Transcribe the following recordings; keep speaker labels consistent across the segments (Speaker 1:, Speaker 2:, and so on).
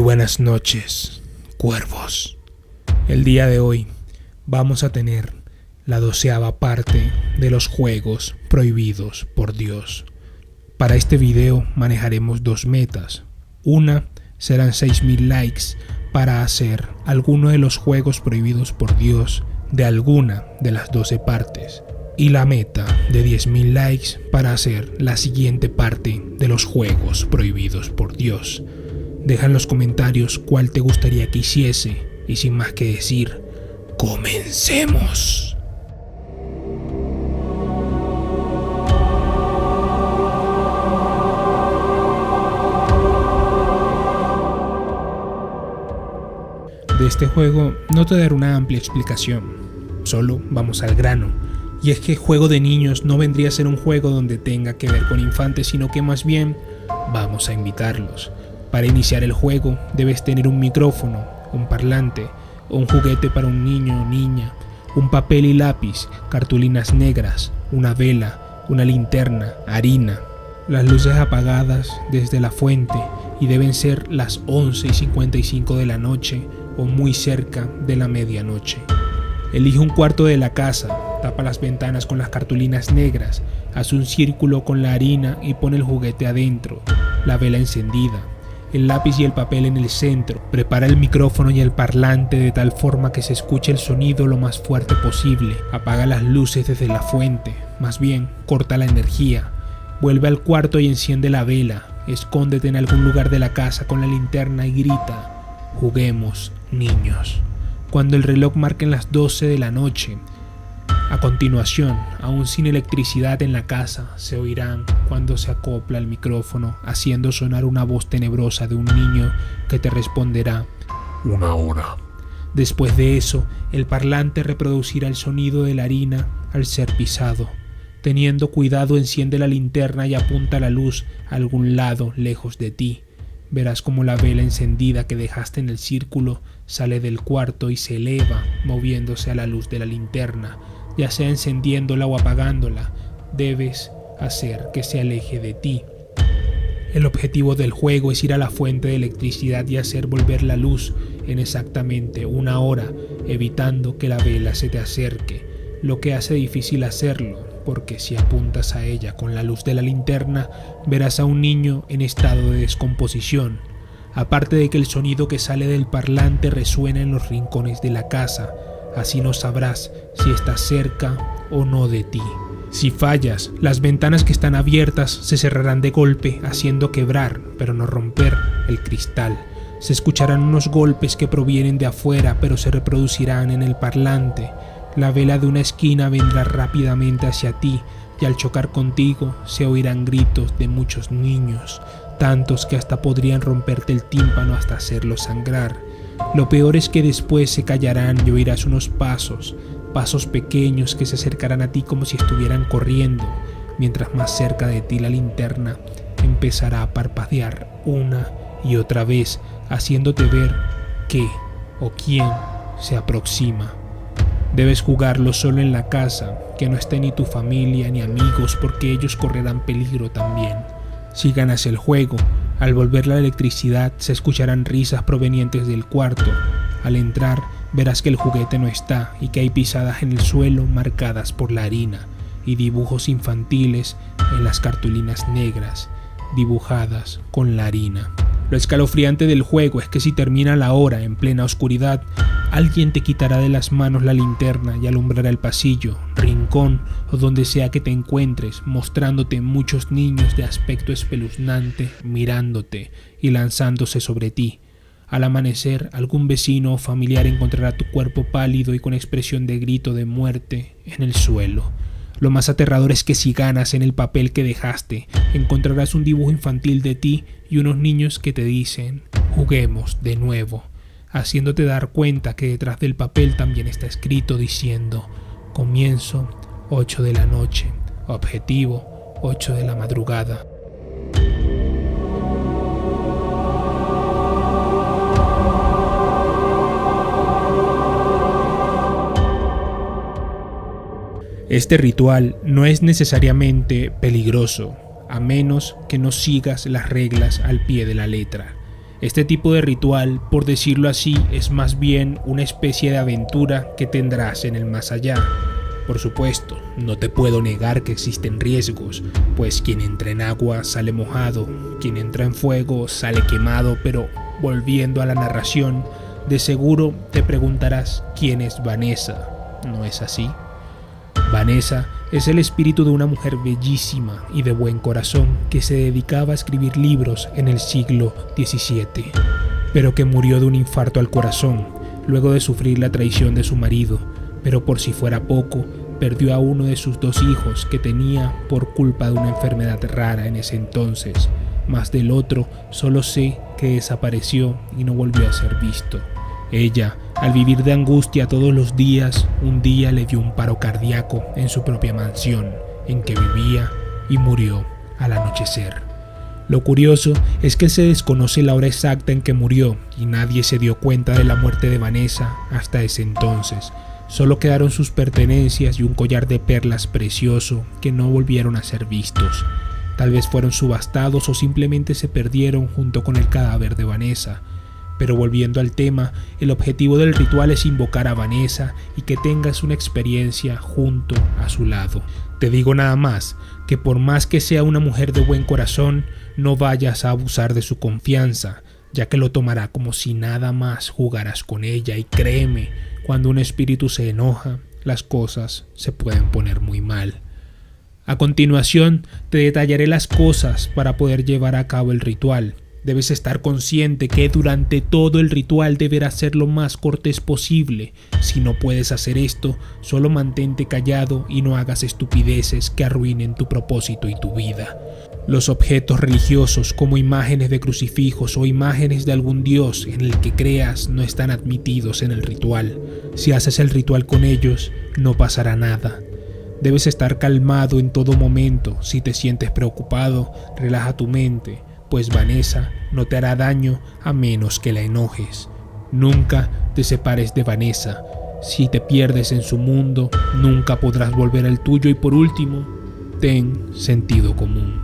Speaker 1: buenas noches, cuervos. El día de hoy vamos a tener la 12ª parte de los juegos prohibidos por Dios. Para este video manejaremos dos metas. Una serán 6000 likes para hacer alguno de los juegos prohibidos por Dios de alguna de las 12 partes. Y la meta de 10.000 likes para hacer la siguiente parte de los juegos prohibidos por Dios. Deja en los comentarios cuál te gustaría que hiciese y sin más que decir, ¡comencemos! De este juego no te daré una amplia explicación, solo vamos al grano. Y es que Juego de Niños no vendría a ser un juego donde tenga que ver con infantes, sino que más bien vamos a invitarlos. Para iniciar el juego debes tener un micrófono, un parlante, un juguete para un niño o niña, un papel y lápiz, cartulinas negras, una vela, una linterna, harina. Las luces apagadas desde la fuente y deben ser las 11:55 de la noche o muy cerca de la medianoche. Elige un cuarto de la casa, tapa las ventanas con las cartulinas negras, haz un círculo con la harina y pon el juguete adentro, la vela encendida, el lápiz y el papel en el centro. Prepara el micrófono y el parlante de tal forma que se escuche el sonido lo más fuerte posible. Apaga las luces desde la fuente, más bien corta la energía. Vuelve al cuarto y enciende la vela. Escóndete en algún lugar de la casa con la linterna y grita: juguemos, niños. Cuando el reloj marque las 12 de la noche, a continuación, aún sin electricidad en la casa, se oirán cuando se acopla el micrófono, haciendo sonar una voz tenebrosa de un niño que te responderá:
Speaker 2: 1 hora.
Speaker 1: Después de eso, el parlante reproducirá el sonido de la harina al ser pisado. Teniendo cuidado, enciende la linterna y apunta la luz a algún lado lejos de ti. Verás como la vela encendida que dejaste en el círculo sale del cuarto y se eleva, moviéndose a la luz de la linterna, ya sea encendiéndola o apagándola. Debes hacer que se aleje de ti. El objetivo del juego es ir a la fuente de electricidad y hacer volver la luz en exactamente 1 hora, evitando que la vela se te acerque, lo que hace difícil hacerlo, porque si apuntas a ella con la luz de la linterna, verás a un niño en estado de descomposición, aparte de que el sonido que sale del parlante resuena en los rincones de la casa, así no sabrás si está cerca o no de ti. Si fallas, las ventanas que están abiertas se cerrarán de golpe, haciendo quebrar, pero no romper, el cristal. Se escucharán unos golpes que provienen de afuera, pero se reproducirán en el parlante. La vela de una esquina vendrá rápidamente hacia ti y al chocar contigo se oirán gritos de muchos niños, tantos que hasta podrían romperte el tímpano hasta hacerlo sangrar. Lo peor es que después se callarán y oirás unos pasos pequeños que se acercarán a ti como si estuvieran corriendo, mientras más cerca de ti la linterna empezará a parpadear una y otra vez, haciéndote ver qué o quién se aproxima. Debes jugarlo solo en la casa, que no esté ni tu familia ni amigos, porque ellos correrán peligro también. Si ganas el juego, al volver la electricidad se escucharán risas provenientes del cuarto. Al entrar verás que el juguete no está y que hay pisadas en el suelo marcadas por la harina y dibujos infantiles en las cartulinas negras, dibujadas con la harina. Lo escalofriante del juego es que si termina la hora en plena oscuridad, alguien te quitará de las manos la linterna y alumbrará el pasillo, rincón o donde sea que te encuentres, mostrándote muchos niños de aspecto espeluznante mirándote y lanzándose sobre ti. Al amanecer, algún vecino o familiar encontrará tu cuerpo pálido y con expresión de grito de muerte en el suelo. Lo más aterrador es que si ganas en el papel que dejaste, encontrarás un dibujo infantil de ti y unos niños que te dicen: juguemos de nuevo, haciéndote dar cuenta que detrás del papel también está escrito diciendo: comienzo 8 de la noche, objetivo 8 de la madrugada. Este ritual no es necesariamente peligroso, a menos que no sigas las reglas al pie de la letra. Este tipo de ritual, por decirlo así, es más bien una especie de aventura que tendrás en el más allá. Por supuesto, no te puedo negar que existen riesgos, pues quien entra en agua sale mojado, quien entra en fuego sale quemado, pero volviendo a la narración, de seguro te preguntarás quién es Vanessa, ¿no es así? Vanessa es el espíritu de una mujer bellísima y de buen corazón que se dedicaba a escribir libros en el siglo XVII, pero que murió de un infarto al corazón luego de sufrir la traición de su marido, pero por si fuera poco, perdió a uno de sus 2 hijos que tenía por culpa de una enfermedad rara en ese entonces, más del otro solo sé que desapareció y no volvió a ser visto. Ella, al vivir de angustia todos los días, un día le dio un paro cardíaco en su propia mansión, en que vivía, y murió al anochecer. Lo curioso es que se desconoce la hora exacta en que murió y nadie se dio cuenta de la muerte de Vanessa hasta ese entonces. Solo quedaron sus pertenencias y un collar de perlas precioso que no volvieron a ser vistos. Tal vez fueron subastados o simplemente se perdieron junto con el cadáver de Vanessa. Pero volviendo al tema, el objetivo del ritual es invocar a Vanessa y que tengas una experiencia junto a su lado. Te digo nada más, que por más que sea una mujer de buen corazón, no vayas a abusar de su confianza, ya que lo tomará como si nada más jugaras con ella, y créeme, cuando un espíritu se enoja, las cosas se pueden poner muy mal. A continuación, te detallaré las cosas para poder llevar a cabo el ritual. Debes estar consciente que durante todo el ritual deberás ser lo más cortés posible. Si no puedes hacer esto, solo mantente callado y no hagas estupideces que arruinen tu propósito y tu vida. Los objetos religiosos como imágenes de crucifijos o imágenes de algún dios en el que creas no están admitidos en el ritual. Si haces el ritual con ellos, no pasará nada. Debes estar calmado en todo momento. Si te sientes preocupado, relaja tu mente, pues Vanessa no te hará daño a menos que la enojes. Nunca te separes de Vanessa. Si te pierdes en su mundo, nunca podrás volver al tuyo. Y por último, ten sentido común.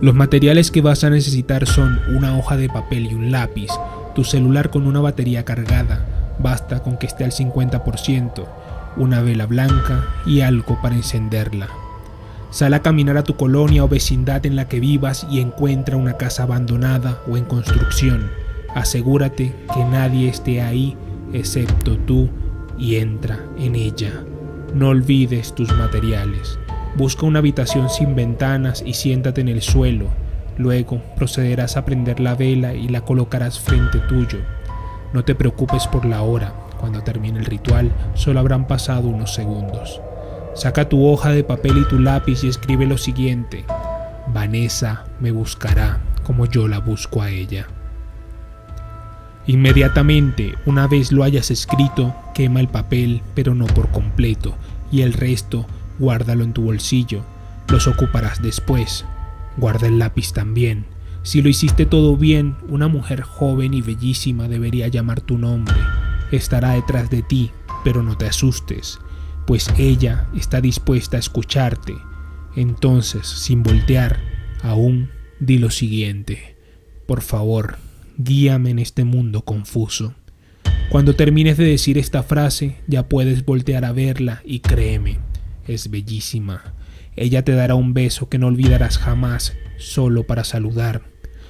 Speaker 1: Los materiales que vas a necesitar son una hoja de papel y un lápiz, tu celular con una batería cargada, basta con que esté al 50%, una vela blanca y algo para encenderla. Sal a caminar a tu colonia o vecindad en la que vivas y encuentra una casa abandonada o en construcción. Asegúrate que nadie esté ahí excepto tú y entra en ella. No olvides tus materiales. Busca una habitación sin ventanas y siéntate en el suelo. Luego procederás a prender la vela y la colocarás frente tuyo. No te preocupes por la hora. Cuando termine el ritual, solo habrán pasado unos segundos. Saca tu hoja de papel y tu lápiz y escribe lo siguiente: Vanessa me buscará como yo la busco a ella. Inmediatamente, una vez lo hayas escrito, quema el papel, pero no por completo, y el resto guárdalo en tu bolsillo. Los ocuparás después. Guarda el lápiz también. Si lo hiciste todo bien, una mujer joven y bellísima debería llamar tu nombre. Estará detrás de ti, pero no te asustes, pues ella está dispuesta a escucharte. Entonces, sin voltear, aún di lo siguiente: por favor, guíame en este mundo confuso. Cuando termines de decir esta frase, ya puedes voltear a verla y créeme, es bellísima. Ella te dará un beso que no olvidarás jamás, solo para saludar.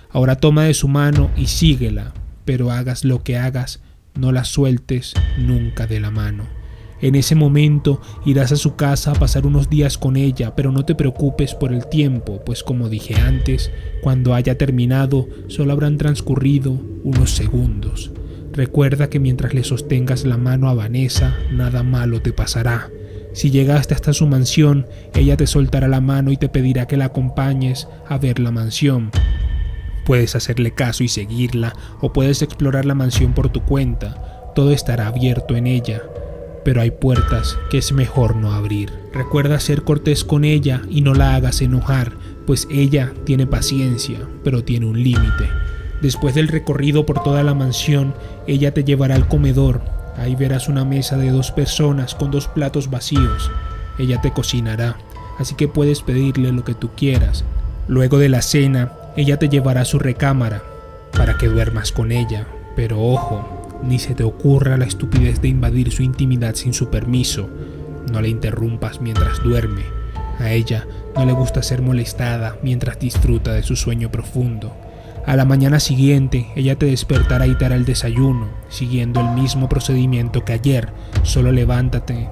Speaker 1: Ahora toma de su mano y síguela, pero hagas lo que hagas, no la sueltes nunca de la mano. En ese momento irás a su casa a pasar unos días con ella, pero no te preocupes por el tiempo, pues como dije antes, cuando haya terminado solo habrán transcurrido unos segundos. Recuerda que mientras le sostengas la mano a Vanessa, nada malo te pasará. Si llegaste hasta su mansión, ella te soltará la mano y te pedirá que la acompañes a ver la mansión. Puedes hacerle caso y seguirla, o puedes explorar la mansión por tu cuenta. Todo estará abierto en ella, pero hay puertas que es mejor no abrir. Recuerda ser cortés con ella y no la hagas enojar, pues ella tiene paciencia, pero tiene un límite. Después del recorrido por toda la mansión, ella te llevará al comedor. Ahí verás una mesa de 2 personas con 2 platos vacíos. Ella te cocinará, así que puedes pedirle lo que tú quieras. Luego de la cena, ella te llevará a su recámara. para que duermas con ella, pero ojo, ni se te ocurra la estupidez de invadir su intimidad sin su permiso. No la interrumpas mientras duerme. A ella no le gusta ser molestada mientras disfruta de su sueño profundo. A la mañana siguiente, ella te despertará y te hará el desayuno, siguiendo el mismo procedimiento que ayer. Solo levántate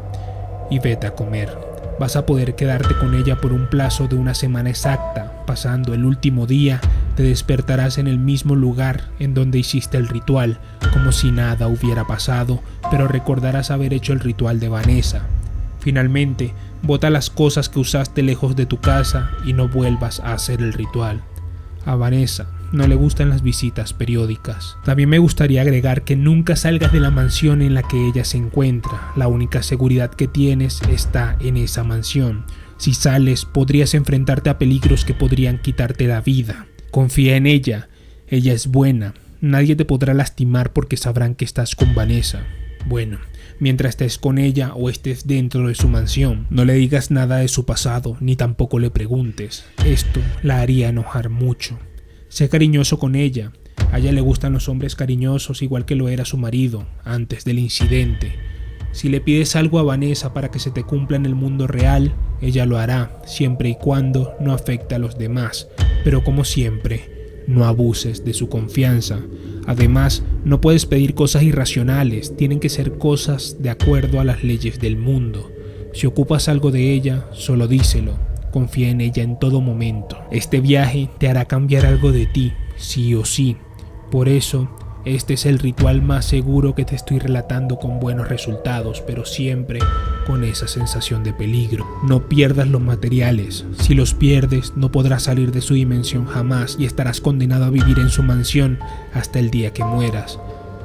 Speaker 1: y vete a comer. Vas a poder quedarte con ella por un plazo de una semana exacta. Pasando el último día, te despertarás en el mismo lugar en donde hiciste el ritual, como si nada hubiera pasado, pero recordarás haber hecho el ritual de Vanessa. Finalmente, bota las cosas que usaste lejos de tu casa y no vuelvas a hacer el ritual. A Vanessa no le gustan las visitas periódicas. También me gustaría agregar que nunca salgas de la mansión en la que ella se encuentra. La única seguridad que tienes está en esa mansión. Si sales, podrías enfrentarte a peligros que podrían quitarte la vida. Confía en ella. Ella es buena. Nadie te podrá lastimar porque sabrán que estás con Vanessa. Bueno, mientras estés con ella o estés dentro de su mansión, no le digas nada de su pasado, ni tampoco le preguntes. Esto la haría enojar mucho. Sé cariñoso con ella. A ella le gustan los hombres cariñosos igual que lo era su marido antes del incidente. Si le pides algo a Vanessa para que se te cumpla en el mundo real, ella lo hará, siempre y cuando no afecte a los demás. Pero como siempre, no abuses de su confianza. Además, no puedes pedir cosas irracionales, tienen que ser cosas de acuerdo a las leyes del mundo. Si ocupas algo de ella, solo díselo. Confía en ella en todo momento. Este viaje te hará cambiar algo de ti, sí o sí. Por eso, este es el ritual más seguro que te estoy relatando con buenos resultados, pero siempre con esa sensación de peligro. No pierdas los materiales. Si los pierdes, no podrás salir de su dimensión jamás y estarás condenado a vivir en su mansión hasta el día que mueras.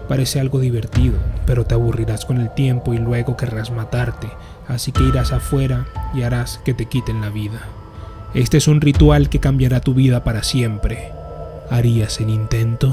Speaker 1: Parece algo divertido, pero te aburrirás con el tiempo y luego querrás matarte, así que irás afuera y harás que te quiten la vida. Este es un ritual que cambiará tu vida para siempre. ¿Harías el intento?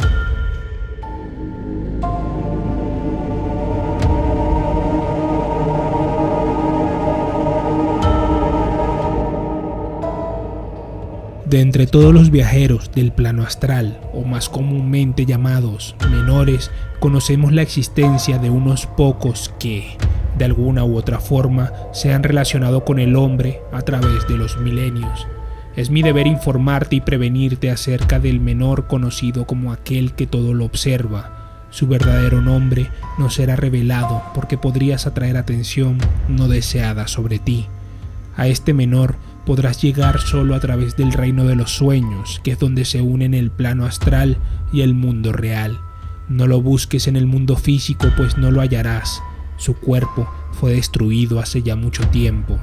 Speaker 1: De entre todos los viajeros del plano astral, o más comúnmente llamados menores, conocemos la existencia de unos pocos que, de alguna u otra forma, se han relacionado con el hombre a través de los milenios. Es mi deber informarte y prevenirte acerca del menor conocido como aquel que todo lo observa. Su verdadero nombre no será revelado porque podrías atraer atención no deseada sobre ti. A este menor podrás llegar solo a través del reino de los sueños, que es donde se unen el plano astral y el mundo real. No lo busques en el mundo físico, pues no lo hallarás. Su cuerpo fue destruido hace ya mucho tiempo.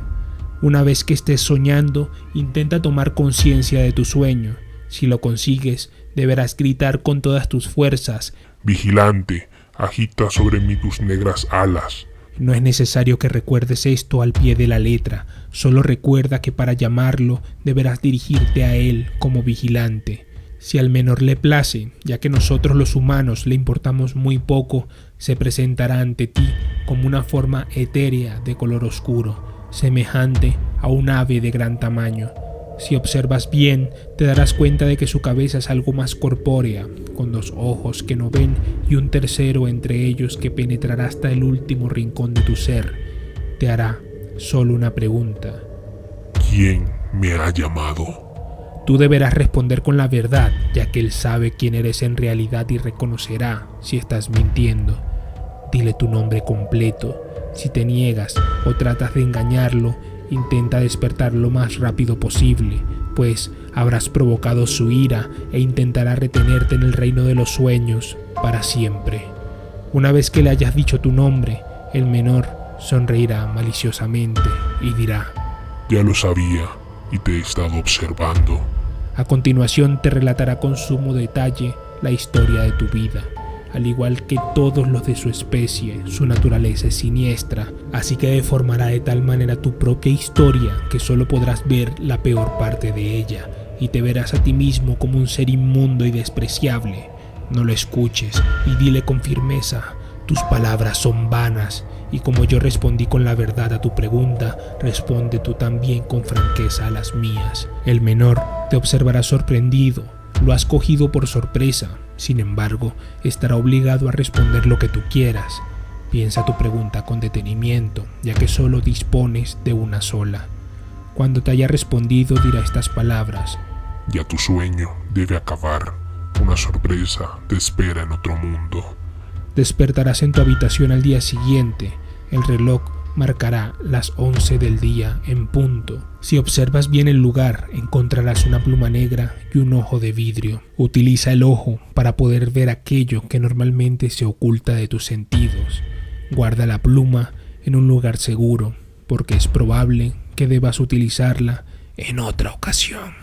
Speaker 1: Una vez que estés soñando, intenta tomar conciencia de tu sueño. Si lo consigues, deberás gritar con todas tus fuerzas:
Speaker 2: «Vigilante, agita sobre mí tus negras alas».
Speaker 1: No es necesario que recuerdes esto al pie de la letra, solo recuerda que para llamarlo deberás dirigirte a él como vigilante. Si al menor le place, ya que nosotros los humanos le importamos muy poco, se presentará ante ti como una forma etérea de color oscuro, semejante a un ave de gran tamaño. Si observas bien, te darás cuenta de que su cabeza es algo más corpórea, con 2 ojos que no ven y un tercero entre ellos que penetrará hasta el último rincón de tu ser. Te hará solo una pregunta:
Speaker 2: ¿quién me ha llamado?
Speaker 1: Tú deberás responder con la verdad, ya que él sabe quién eres en realidad y reconocerá si estás mintiendo. Dile tu nombre completo. Si te niegas o tratas de engañarlo, intenta despertar lo más rápido posible, pues habrás provocado su ira e intentará retenerte en el reino de los sueños para siempre. Una vez que le hayas dicho tu nombre, el menor sonreirá maliciosamente y dirá:
Speaker 2: «Ya lo sabía y te he estado observando».
Speaker 1: A continuación te relatará con sumo detalle la historia de tu vida. Al igual que todos los de su especie, su naturaleza es siniestra, así que deformará de tal manera tu propia historia que solo podrás ver la peor parte de ella y te verás a ti mismo como un ser inmundo y despreciable. No lo escuches y dile con firmeza: tus palabras son vanas, y como yo respondí con la verdad a tu pregunta, responde tú también con franqueza a las mías. El menor te observará sorprendido. Lo has cogido por sorpresa. Sin embargo, estará obligado a responder lo que tú quieras. Piensa tu pregunta con detenimiento, ya que solo dispones de una sola. Cuando te haya respondido, dirá estas palabras.
Speaker 2: Ya tu sueño debe acabar. Una sorpresa te espera en otro mundo.
Speaker 1: Despertarás en tu habitación al día siguiente. El reloj marcará las 11 del día en punto. Si observas bien el lugar, encontrarás una pluma negra y un ojo de vidrio. Utiliza el ojo para poder ver aquello que normalmente se oculta de tus sentidos. Guarda la pluma en un lugar seguro, porque es probable que debas utilizarla en otra ocasión.